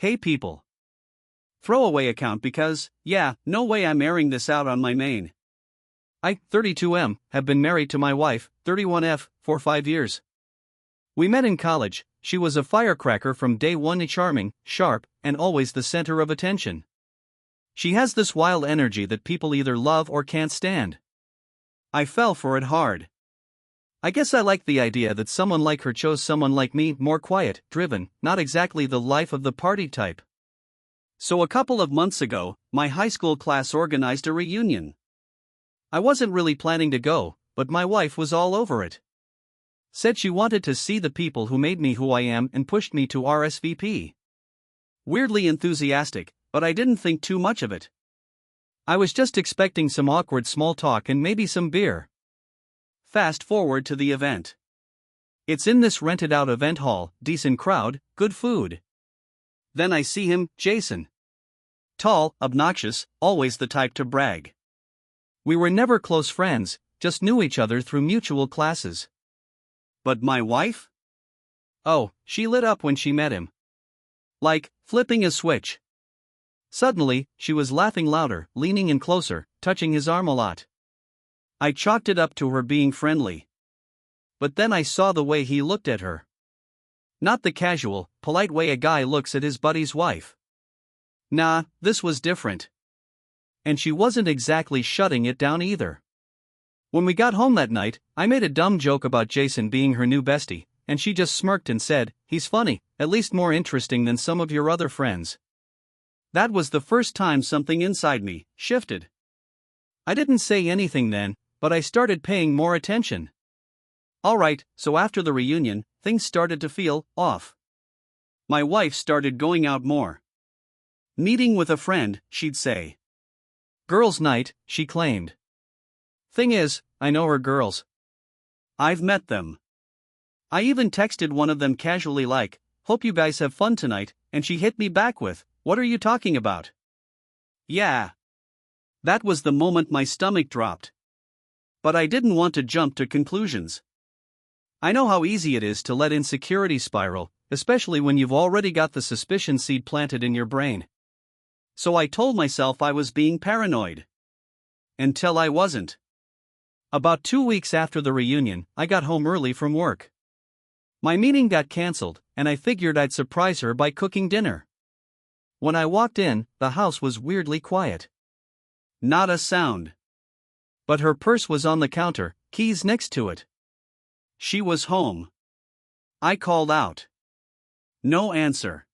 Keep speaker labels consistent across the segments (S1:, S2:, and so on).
S1: Hey people. Throwaway account because, yeah, no way I'm airing this out on my main. I, 32M, have been married to my wife, 31F, for 5 years. We met in college. She was a firecracker from day one, charming, sharp, and always the center of attention. She has this wild energy that people either love or can't stand. I fell for it hard. I guess I like the idea that someone like her chose someone like me, more quiet, driven, not exactly the life of the party type. So a couple of months ago, my high school class organized a reunion. I wasn't really planning to go, but my wife was all over it. Said she wanted to see the people who made me who I am and pushed me to RSVP. Weirdly enthusiastic, but I didn't think too much of it. I was just expecting some awkward small talk and maybe some beer. Fast forward to the event. It's in this rented out event hall, decent crowd, good food. Then I see him, Jason. Tall, obnoxious, always the type to brag. We were never close friends, just knew each other through mutual classes. But my wife? Oh, she lit up when she met him. Like, flipping a switch. Suddenly, she was laughing louder, leaning in closer, touching his arm a lot. I chalked it up to her being friendly. But then I saw the way he looked at her. Not the casual, polite way a guy looks at his buddy's wife. Nah, this was different. And she wasn't exactly shutting it down either. When we got home that night, I made a dumb joke about Jason being her new bestie, and she just smirked and said, "He's funny, at least more interesting than some of your other friends." That was the first time something inside me shifted. I didn't say anything then, but I started paying more attention. Alright, so after the reunion, things started to feel off. My wife started going out more. Meeting with a friend, she'd say. Girls' night, she claimed. Thing is, I know her girls. I've met them. I even texted one of them casually like, "Hope you guys have fun tonight," and she hit me back with, "What are you talking about?" Yeah. That was the moment my stomach dropped. But I didn't want to jump to conclusions. I know how easy it is to let insecurity spiral, especially when you've already got the suspicion seed planted in your brain. So I told myself I was being paranoid. Until I wasn't. About 2 weeks after the reunion, I got home early from work. My meeting got cancelled, and I figured I'd surprise her by cooking dinner. When I walked in, the house was weirdly quiet. Not a sound. But her purse was on the counter, keys next to it. She was home. I called out. No answer.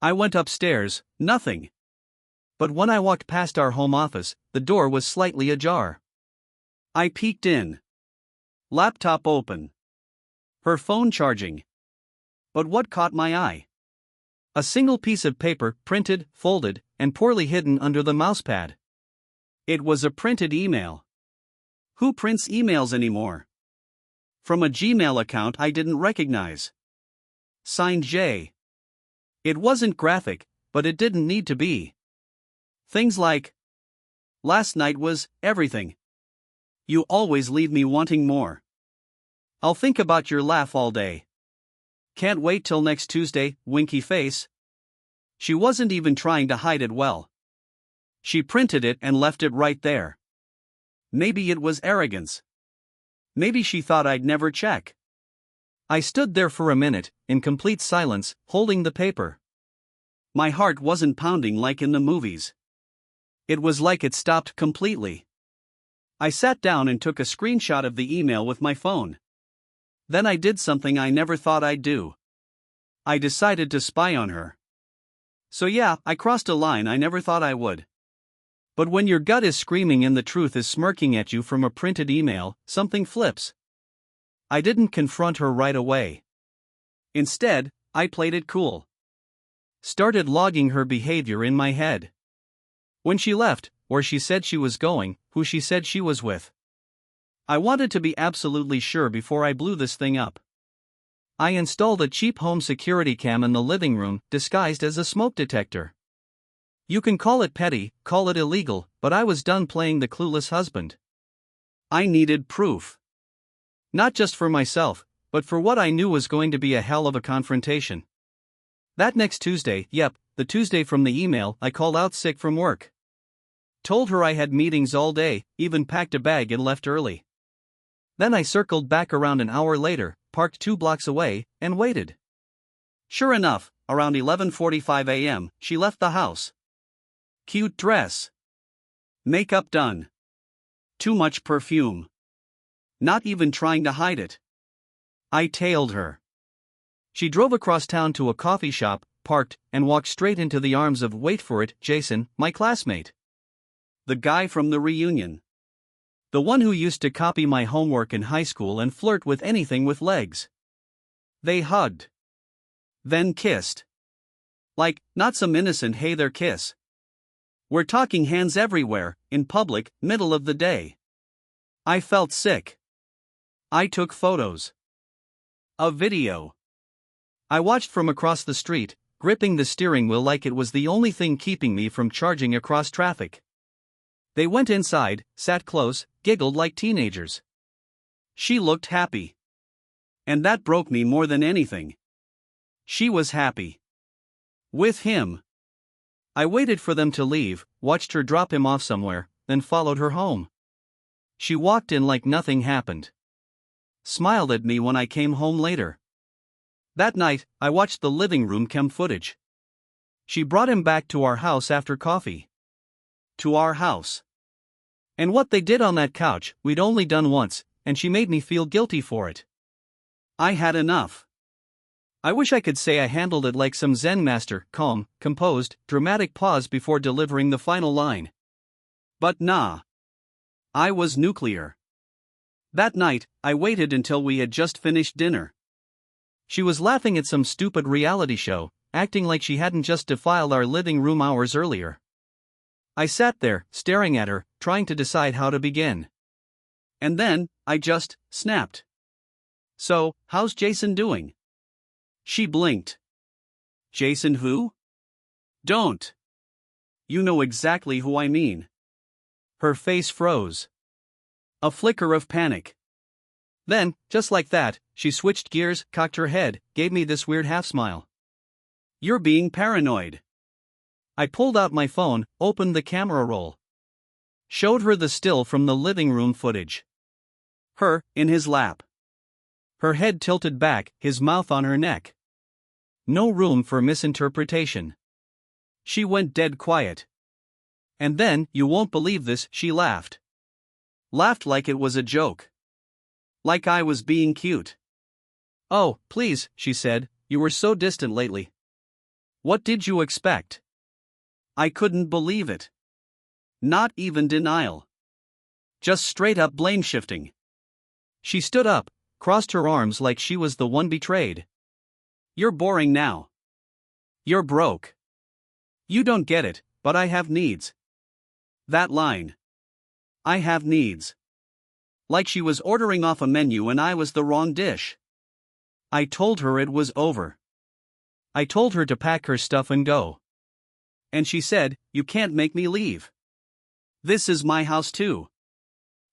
S1: I went upstairs, nothing. But when I walked past our home office, the door was slightly ajar. I peeked in. Laptop open. Her phone charging. But what caught my eye? A single piece of paper, printed, folded, and poorly hidden under the mousepad. It was a printed email. Who prints emails anymore? From a Gmail account I didn't recognize. Signed J. It wasn't graphic, but it didn't need to be. Things like, "Last night was everything. You always leave me wanting more. I'll think about your laugh all day. Can't wait till next Tuesday, winky face." She wasn't even trying to hide it well. She printed it and left it right there. Maybe it was arrogance. Maybe she thought I'd never check. I stood there for a minute, in complete silence, holding the paper. My heart wasn't pounding like in the movies. It was like it stopped completely. I sat down and took a screenshot of the email with my phone. Then I did something I never thought I'd do. I decided to spy on her. So yeah, I crossed a line I never thought I would. But when your gut is screaming and the truth is smirking at you from a printed email, something flips. I didn't confront her right away. Instead, I played it cool. Started logging her behavior in my head. When she left, where she said she was going, who she said she was with. I wanted to be absolutely sure before I blew this thing up. I installed a cheap home security cam in the living room, disguised as a smoke detector. You can call it petty, call it illegal, but I was done playing the clueless husband. I needed proof. Not just for myself, but for what I knew was going to be a hell of a confrontation. That next Tuesday, yep, the Tuesday from the email, I called out sick from work. Told her I had meetings all day, even packed a bag and left early. Then I circled back around an hour later, parked 2 blocks away, and waited. Sure enough, around 11:45 a.m., she left the house. Cute dress. Makeup done. Too much perfume. Not even trying to hide it. I tailed her. She drove across town to a coffee shop, parked, and walked straight into the arms of, wait for it, Jason, my classmate. The guy from the reunion. The one who used to copy my homework in high school and flirt with anything with legs. They hugged. Then kissed. Like, not some innocent hey there kiss. We're talking hands everywhere, in public, middle of the day. I felt sick. I took photos. A video. I watched from across the street, gripping the steering wheel like it was the only thing keeping me from charging across traffic. They went inside, sat close, giggled like teenagers. She looked happy. And that broke me more than anything. She was happy. With him. I waited for them to leave, watched her drop him off somewhere, then followed her home. She walked in like nothing happened. Smiled at me when I came home later. That night, I watched the living room cam footage. She brought him back to our house after coffee. To our house. And what they did on that couch, we'd only done once, and she made me feel guilty for it. I had enough. I wish I could say I handled it like some Zen master, calm, composed, dramatic pause before delivering the final line. But nah. I was nuclear. That night, I waited until we had just finished dinner. She was laughing at some stupid reality show, acting like she hadn't just defiled our living room hours earlier. I sat there, staring at her, trying to decide how to begin. And then, I just snapped. So, how's Jason doing? She blinked. Jason who? Don't. You know exactly who I mean. Her face froze. A flicker of panic. Then, just like that, she switched gears, cocked her head, gave me this weird half-smile. You're being paranoid. I pulled out my phone, opened the camera roll. Showed her the still from the living room footage. Her, in his lap. Her head tilted back, his mouth on her neck. No room for misinterpretation. She went dead quiet. And then, you won't believe this, she laughed. Laughed like it was a joke. Like I was being cute. Oh, please, she said, you were so distant lately. What did you expect? I couldn't believe it. Not even denial. Just straight up blame shifting. She stood up, crossed her arms like she was the one betrayed. You're boring now. You're broke. You don't get it, but I have needs. That line. I have needs. Like she was ordering off a menu and I was the wrong dish. I told her it was over. I told her to pack her stuff and go. And she said, you can't make me leave. This is my house too.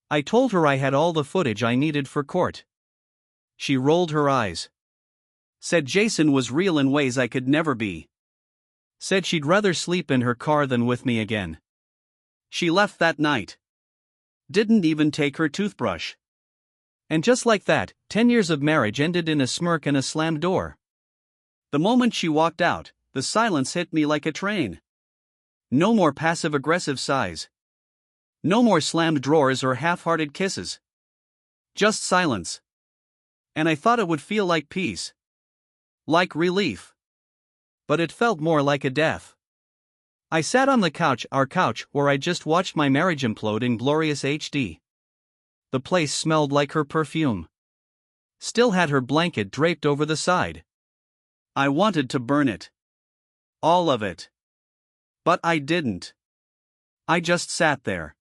S1: I told her I had all the footage I needed for court. She rolled her eyes. Said Jason was real in ways I could never be. Said she'd rather sleep in her car than with me again. She left that night. Didn't even take her toothbrush. And just like that, 10 years of marriage ended in a smirk and a slammed door. The moment she walked out, the silence hit me like a train. No more passive-aggressive sighs. No more slammed drawers or half-hearted kisses. Just silence. And I thought it would feel like peace. Like relief. But it felt more like a death. I sat on the couch, our couch, where I just watched my marriage implode in glorious HD. The place smelled like her perfume. Still had her blanket draped over the side. I wanted to burn it. All of it. But I didn't. I just sat there.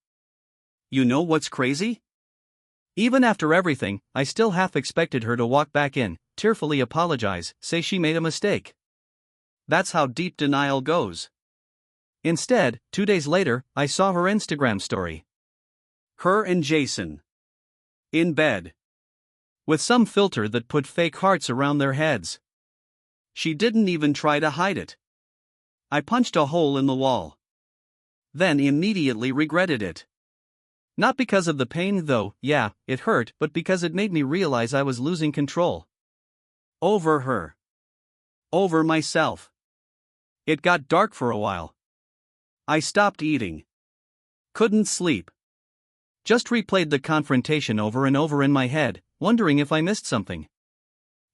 S1: You know what's crazy? Even after everything, I still half expected her to walk back in, tearfully apologize, say she made a mistake. That's how deep denial goes. Instead, 2 days later, I saw her Instagram story. Her and Jason. In bed. With some filter that put fake hearts around their heads. She didn't even try to hide it. I punched a hole in the wall. Then immediately regretted it. Not because of the pain though, yeah, it hurt, but because it made me realize I was losing control. Over her. Over myself. It got dark for a while. I stopped eating. Couldn't sleep. Just replayed the confrontation over and over in my head, wondering if I missed something.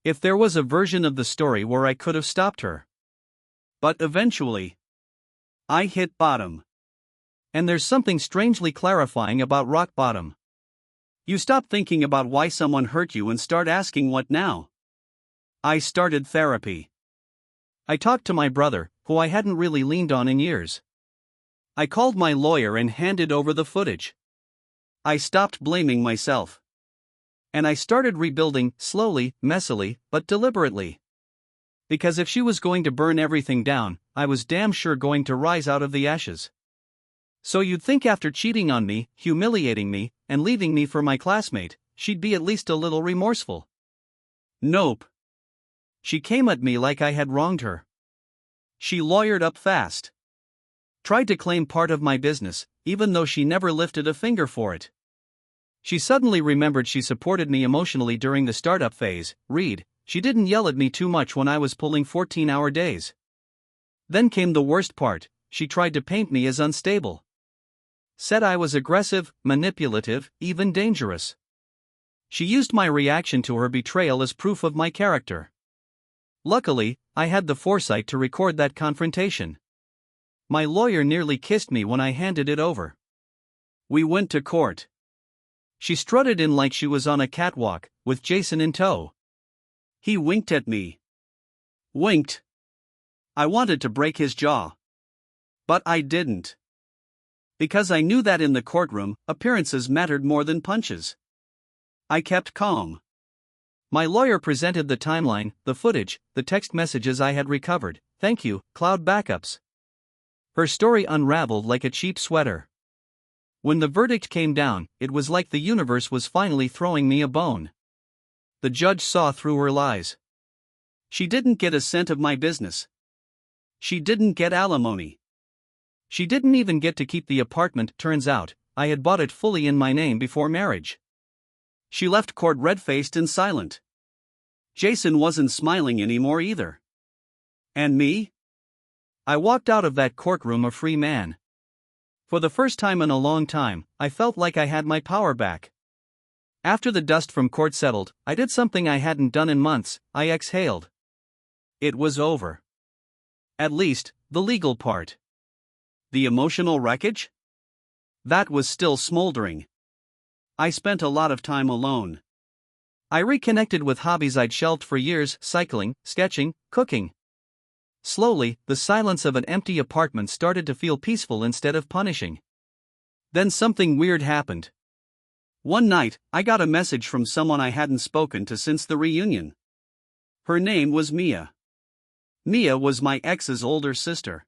S1: If there was a version of the story where I could have stopped her. But eventually, I hit bottom. And there's something strangely clarifying about rock bottom. You stop thinking about why someone hurt you and start asking what now. I started therapy. I talked to my brother, who I hadn't really leaned on in years. I called my lawyer and handed over the footage. I stopped blaming myself. And I started rebuilding, slowly, messily, but deliberately. Because if she was going to burn everything down, I was damn sure going to rise out of the ashes. So you'd think after cheating on me, humiliating me, and leaving me for my classmate, she'd be at least a little remorseful. Nope. She came at me like I had wronged her. She lawyered up fast. Tried to claim part of my business, even though she never lifted a finger for it. She suddenly remembered she supported me emotionally during the startup phase. Read, she didn't yell at me too much when I was pulling 14-hour days. Then came the worst part, she tried to paint me as unstable. Said I was aggressive, manipulative, even dangerous. She used my reaction to her betrayal as proof of my character. Luckily, I had the foresight to record that confrontation. My lawyer nearly kissed me when I handed it over. We went to court. She strutted in like she was on a catwalk, with Jason in tow. He winked at me. Winked. I wanted to break his jaw. But I didn't. Because I knew that in the courtroom, appearances mattered more than punches. I kept calm. My lawyer presented the timeline, the footage, the text messages I had recovered, thank you, cloud backups. Her story unraveled like a cheap sweater. When the verdict came down, it was like the universe was finally throwing me a bone. The judge saw through her lies. She didn't get a cent of my business. She didn't get alimony. She didn't even get to keep the apartment. Turns out, I had bought it fully in my name before marriage. She left court red-faced and silent. Jason wasn't smiling anymore either. And me? I walked out of that courtroom a free man. For the first time in a long time, I felt like I had my power back. After the dust from court settled, I did something I hadn't done in months. I exhaled. It was over. At least, the legal part. The emotional wreckage? That was still smoldering. I spent a lot of time alone. I reconnected with hobbies I'd shelved for years: cycling, sketching, cooking. Slowly, the silence of an empty apartment started to feel peaceful instead of punishing. Then something weird happened. One night, I got a message from someone I hadn't spoken to since the reunion. Her name was Mia. Mia was my ex's older sister.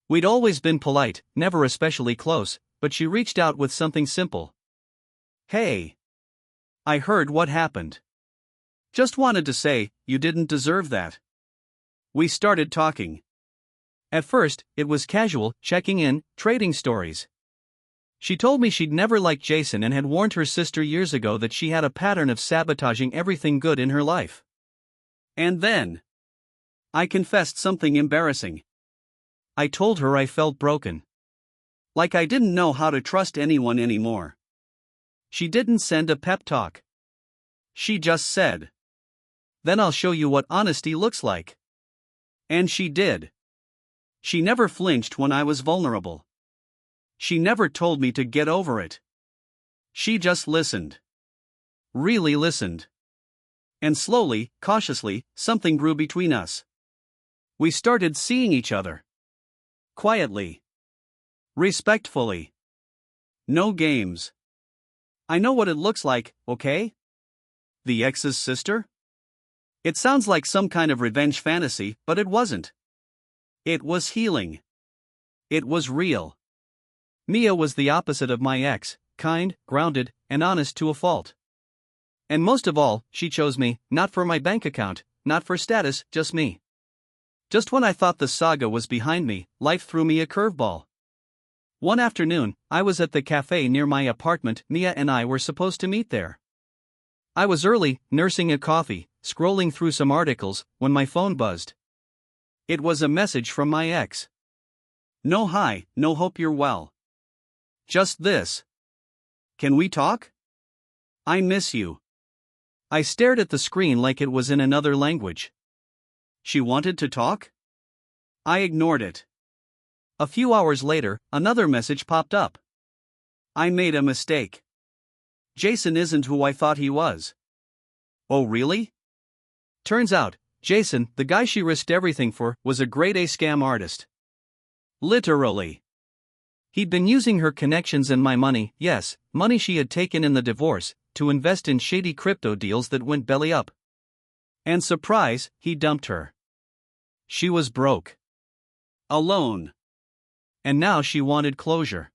S1: We'd always been polite, never especially close, but she reached out with something simple. Hey. I heard what happened. Just wanted to say, you didn't deserve that. We started talking. At first, it was casual, checking in, trading stories. She told me she'd never liked Jason and had warned her sister years ago that she had a pattern of sabotaging everything good in her life. And then, I confessed something embarrassing. I told her I felt broken. Like I didn't know how to trust anyone anymore. She didn't send a pep talk. She just said, "Then I'll show you what honesty looks like." And she did. She never flinched when I was vulnerable. She never told me to get over it. She just listened. Really listened. And slowly, cautiously, something grew between us. We started seeing each other. Quietly. Respectfully. No games. I know what it looks like, okay? The ex's sister? It sounds like some kind of revenge fantasy, but it wasn't. It was healing. It was real. Mia was the opposite of my ex, kind, grounded, and honest to a fault. And most of all, she chose me, not for my bank account, not for status, just me. Just when I thought the saga was behind me, life threw me a curveball. One afternoon, I was at the cafe near my apartment. Mia and I were supposed to meet there. I was early, nursing a coffee, scrolling through some articles, when my phone buzzed. It was a message from my ex. No hi, no hope you're well. Just this. Can we talk? I miss you. I stared at the screen like it was in another language. She wanted to talk? I ignored it. A few hours later, another message popped up. I made a mistake. Jason isn't who I thought he was. Oh really? Turns out, Jason, the guy she risked everything for, was a grade A scam artist. Literally. He'd been using her connections and my money, yes, money she had taken in the divorce, to invest in shady crypto deals that went belly up. And surprise, he dumped her. She was broke. Alone. And now she wanted closure.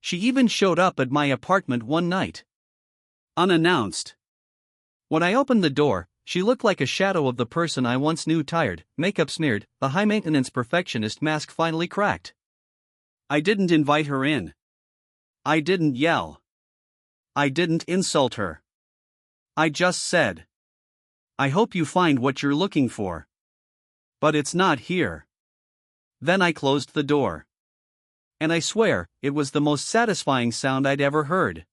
S1: She even showed up at my apartment one night. Unannounced. When I opened the door, she looked like a shadow of the person I once knew. Tired, makeup smeared, the high-maintenance perfectionist mask finally cracked. I didn't invite her in. I didn't yell. I didn't insult her. I just said, I hope you find what you're looking for. But it's not here. Then I closed the door. And I swear, it was the most satisfying sound I'd ever heard.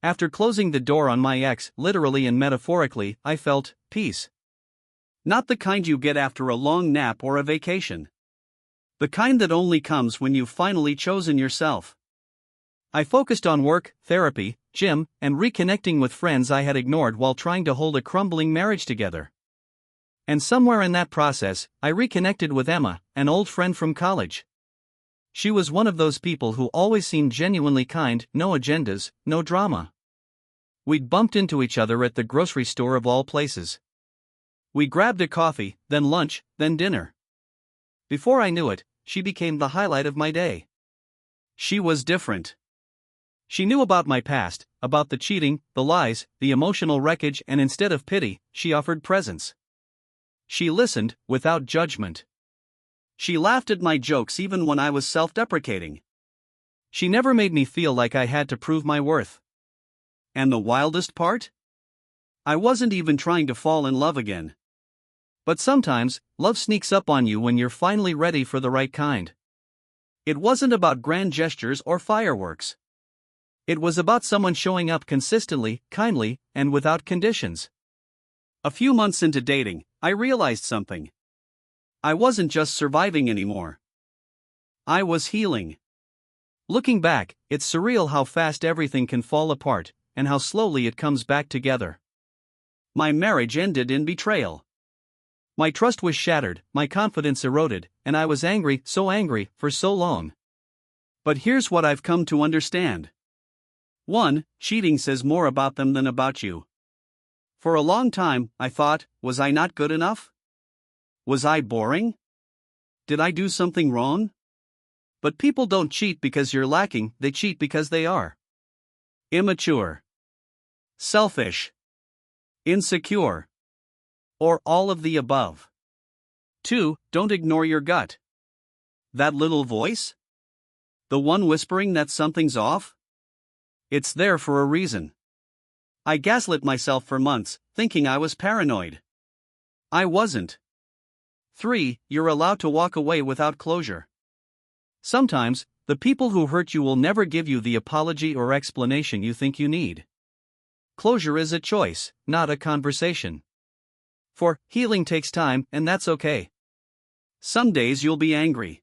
S1: After closing the door on my ex, literally and metaphorically, I felt peace. Not the kind you get after a long nap or a vacation. The kind that only comes when you've finally chosen yourself. I focused on work, therapy, gym, and reconnecting with friends I had ignored while trying to hold a crumbling marriage together. And somewhere in that process, I reconnected with Emma, an old friend from college. She was one of those people who always seemed genuinely kind, no agendas, no drama. We'd bumped into each other at the grocery store of all places. We grabbed a coffee, then lunch, then dinner. Before I knew it, she became the highlight of my day. She was different. She knew about my past, about the cheating, the lies, the emotional wreckage, and instead of pity, she offered presence. She listened, without judgment. She laughed at my jokes even when I was self-deprecating. She never made me feel like I had to prove my worth. And the wildest part? I wasn't even trying to fall in love again. But sometimes, love sneaks up on you when you're finally ready for the right kind. It wasn't about grand gestures or fireworks. It was about someone showing up consistently, kindly, and without conditions. A few months into dating, I realized something. I wasn't just surviving anymore. I was healing. Looking back, it's surreal how fast everything can fall apart, and how slowly it comes back together. My marriage ended in betrayal. My trust was shattered, my confidence eroded, and I was angry, so angry, for so long. But here's what I've come to understand. 1. Cheating says more about them than about you. For a long time, I thought, was I not good enough? Was I boring? Did I do something wrong? But people don't cheat because you're lacking, they cheat because they are immature, selfish, insecure, or all of the above. 2. Don't ignore your gut. That little voice? The one whispering that something's off? It's there for a reason. I gaslit myself for months, thinking I was paranoid. I wasn't. 3. You're allowed to walk away without closure. Sometimes, the people who hurt you will never give you the apology or explanation you think you need. Closure is a choice, not a conversation. For healing takes time, and that's okay. Some days you'll be angry.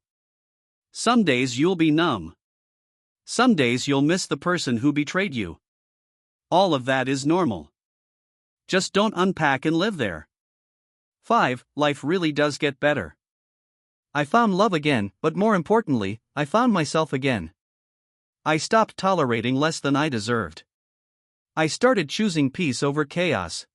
S1: Some days you'll be numb. Some days you'll miss the person who betrayed you. All of that is normal. Just don't unpack and live there. 5. Life really does get better. I found love again, but more importantly, I found myself again. I stopped tolerating less than I deserved. I started choosing peace over chaos.